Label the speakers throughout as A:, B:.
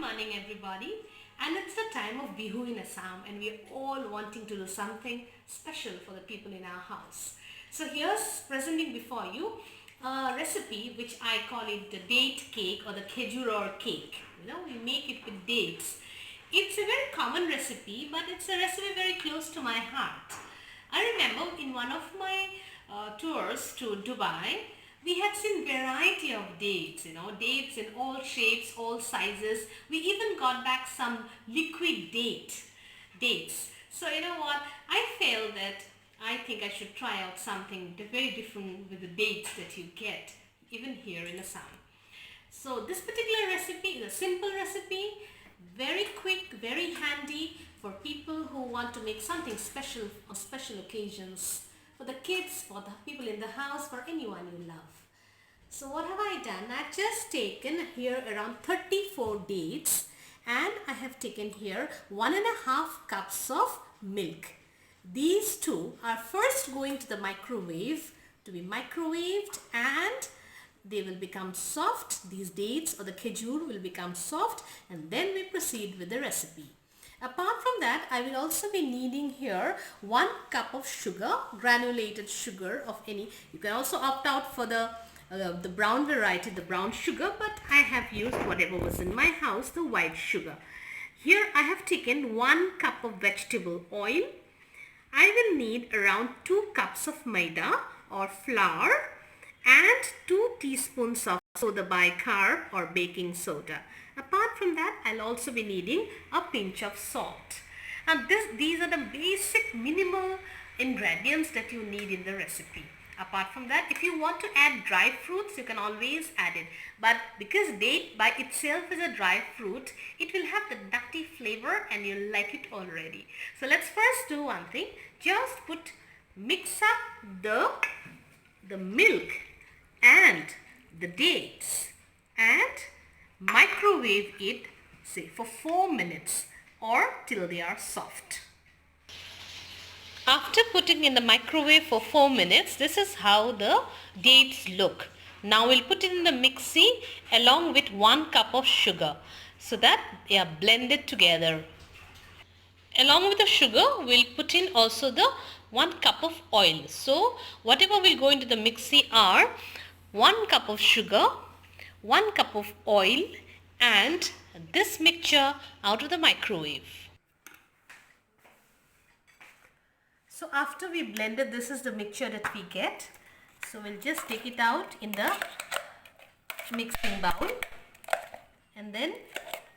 A: morning everybody, and it's the time of Bihu in Assam and we're all wanting to do something special for the people in our house. So here's presenting before you a recipe which I call it the date cake or the Kejuror cake. We make it with dates. It's a very common recipe, but it's a recipe very close to my heart. I remember in one of my tours to Dubai, we had seen variety of dates, dates in all shapes, all sizes. We even got back some liquid dates. So you know what, I felt that I think I should try out something very different with the dates that you get even here in Assam. So this particular recipe is a simple recipe, very quick, very handy for people who want to make something special on special occasions, for the kids, for the people in the house, for anyone you love. So what have I done? I've just taken here around 34 dates and I have taken here 1.5 cups of milk. These two are first going to the microwave to be microwaved and they will become soft. These dates or the khejur will become soft, and then we proceed with the recipe. Apart from that, I will also be needing here 1 cup of sugar, granulated sugar of any. You can also opt out for the brown variety, the brown sugar, but I have used whatever was in my house, the white sugar. Here I have taken 1 cup of vegetable oil. I will need around 2 cups of maida or flour and 2 teaspoons of soda bicarb or baking soda. Apart from that, I'll also be needing a pinch of salt. And these are the basic minimal ingredients that you need in the recipe. Apart from that, if you want to add dry fruits, you can always add it. But because date by itself is a dry fruit, it will have the nutty flavor and you'll like it already. So let's first do one thing. Just mix up the milk and the dates and microwave it, say, for 4 minutes or till they are soft. After putting in the microwave for 4 minutes, this is how the dates look. Now we'll put it in the mixie along with 1 cup of sugar so that they are blended together. Along with the sugar, we'll put in also the 1 cup of oil. So whatever will go into the mixie are 1 cup of sugar, 1 cup of oil and this mixture out of the microwave. So after we blended, this is the mixture that we get. So we'll just take it out in the mixing bowl and then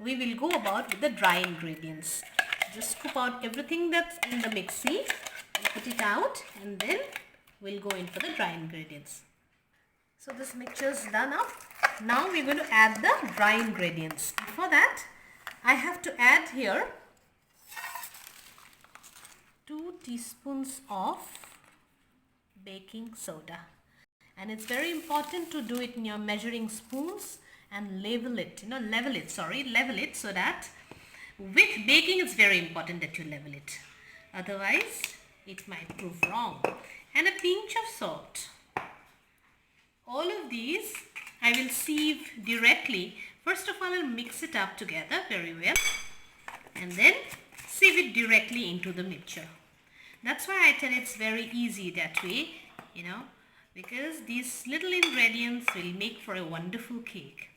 A: we will go about with the dry ingredients. Just scoop out everything that's in the mixie, put it out and then we'll go in for the dry ingredients. So this mixture is done up. Now we're going to add the dry ingredients. Before that, I have to add here 2 teaspoons of baking soda, and it's very important to do it in your measuring spoons and level it so that with baking it's very important that you level it, otherwise it might prove wrong. And a pinch of salt. All of these I will sieve directly. First of all, I'll mix it up together very well and then sieve it directly into the mixture. That's why I tell it's very easy that way, because these little ingredients will make for a wonderful cake.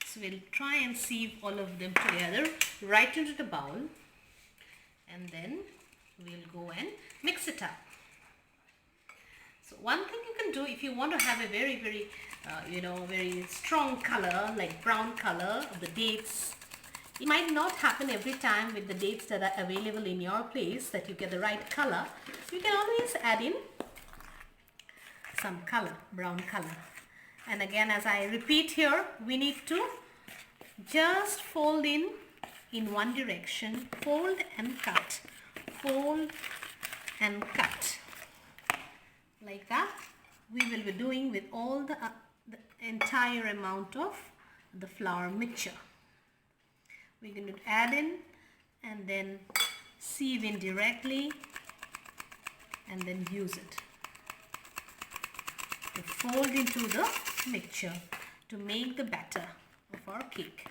A: So we'll try and sieve all of them together right into the bowl and then we'll go and mix it up. So one thing you can do if you want to have a very, very, very strong color like brown color of the dates. It might not happen every time with the dates that are available in your place that you get the right color. You can always add in some color, brown color. And again, as I repeat here, we need to just fold in one direction, fold and cut, fold and cut. Like that, we will be doing with all the entire amount of the flour mixture. We're going to add in and then sieve in directly and then use it to fold into the mixture to make the batter of our cake.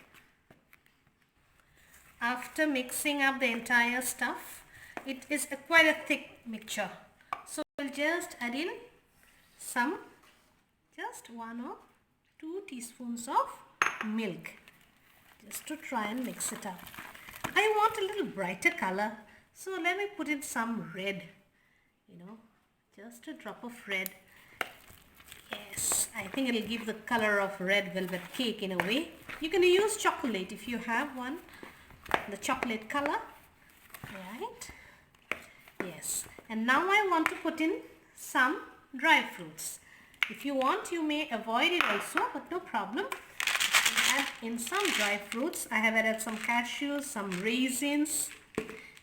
A: after mixing up the entire stuff, it is quite a thick mixture. So we'll just add in some, just 1 or 2 teaspoons of milk, just to try and mix it up. I want a little brighter color, so let me put in some red, just a drop of red. Yes, I think it'll give the color of red velvet cake in a way. You can use chocolate if you have one, the chocolate color, right? Yes, and now I want to put in some dry fruits. If you want, you may avoid it also, but no problem. Add in some dry fruits. I have added some cashews, some raisins,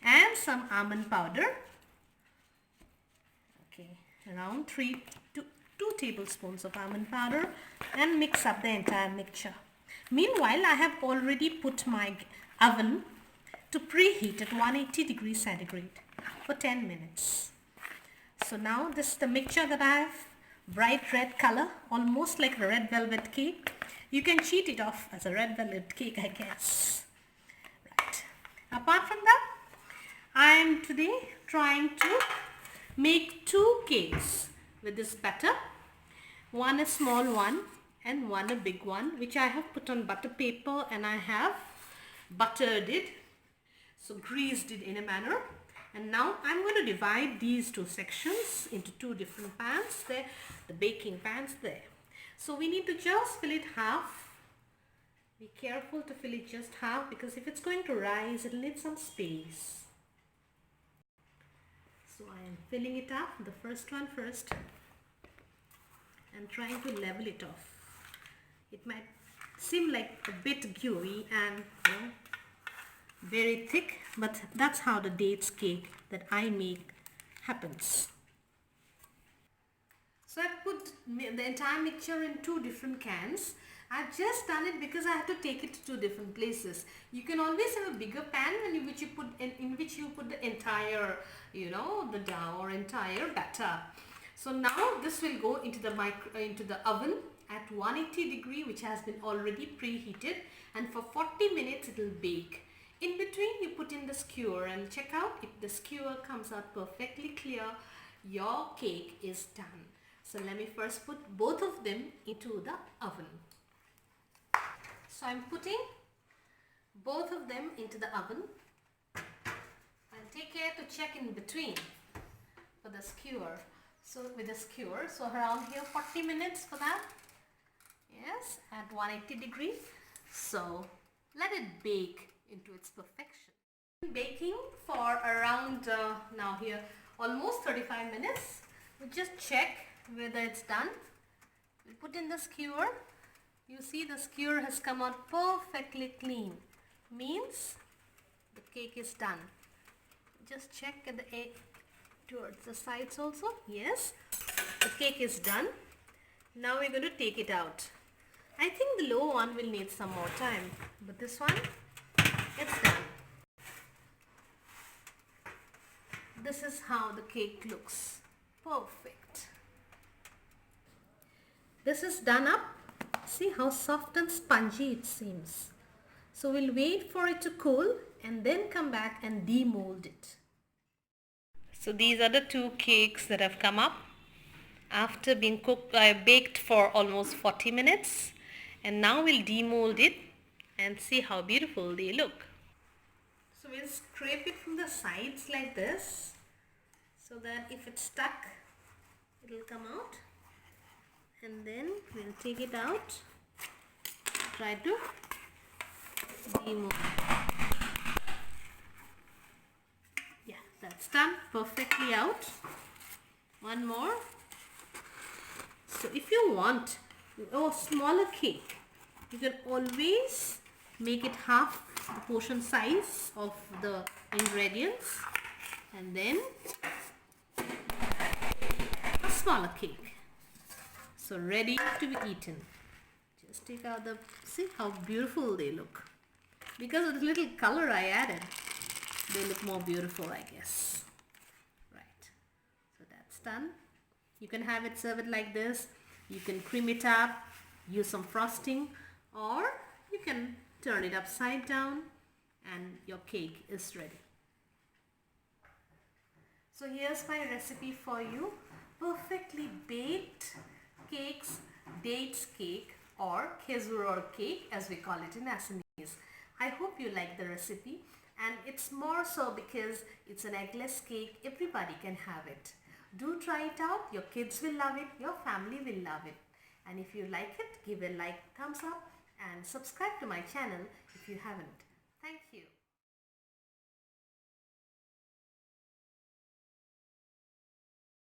A: and some almond powder. Okay, around 3 to 2 tablespoons of almond powder, and mix up the entire mixture. Meanwhile, I have already put my oven to preheat at 180 degrees centigrade for 10 minutes. So now this is the mixture that I have, bright red color, almost like a red velvet cake. You can cheat it off as a red velvet cake, I guess. Right. Apart from that, I am today trying to make 2 cakes with this batter. One a small one and one a big one, which I have put on butter paper, and I have buttered it, so greased it in a manner. And now I'm going to divide these 2 sections into 2 different pans there, the baking pans there. So we need to just fill it half. Be careful to fill it just half, because if it's going to rise, it'll need some space. So I am filling it up, the first one first, and trying to level it off. It might seem like a bit gooey and very thick, but that's how the dates cake that I make happens. So I put the entire mixture in 2 different cans. I've just done it because I have to take it to 2 different places. You can always have a bigger pan in which you put the entire, the dough or entire batter. So now this will go into the oven at 180 degree, which has been already preheated, and for 40 minutes it will bake. In between, you put in the skewer and check out. If the skewer comes out perfectly clear, your cake is done. So let me first put both of them into the oven. So I'm putting both of them into the oven, and take care to check in between for the skewer. So with the skewer, so around here 40 minutes for that. Yes, at 180 degree. So let it bake into its perfection. Baking for around now here almost 35 minutes. We just check whether it's done. We put in the skewer. You see the skewer has come out perfectly clean. Means the cake is done. Just check at the egg towards the sides also. Yes, the cake is done. Now we're going to take it out. I think the low one will need some more time, but this one, it's done. This is how the cake looks. Perfect. This is done up. See how soft and spongy it seems. So we'll wait for it to cool and then come back and demold it. So these are the 2 cakes that have come up after being baked for almost 40 minutes. And now we'll demold it and see how beautiful they look. So we'll scrape it from the sides like this, so that if it's stuck, it'll come out. And then we'll take it out, try to demold. Yeah, that's done, perfectly out. One more. So if you want a smaller cake, you can always make it half the portion size of the ingredients, and then a smaller cake. So ready to be eaten. Just take out the, see how beautiful they look. Because of the little color I added, they look more beautiful, I guess. Right. So that's done. You can have it served like this. You can cream it up, use some frosting, or you can turn it upside down and your cake is ready. So here's my recipe for you. Perfectly baked cakes, dates cake or Kejuror cake as we call it in Assamese. I hope you like the recipe, and it's more so because it's an eggless cake. Everybody can have it. Do try it out. Your kids will love it. Your family will love it. And if you like it, give a like, thumbs up and subscribe to my channel if you haven't. Thank you.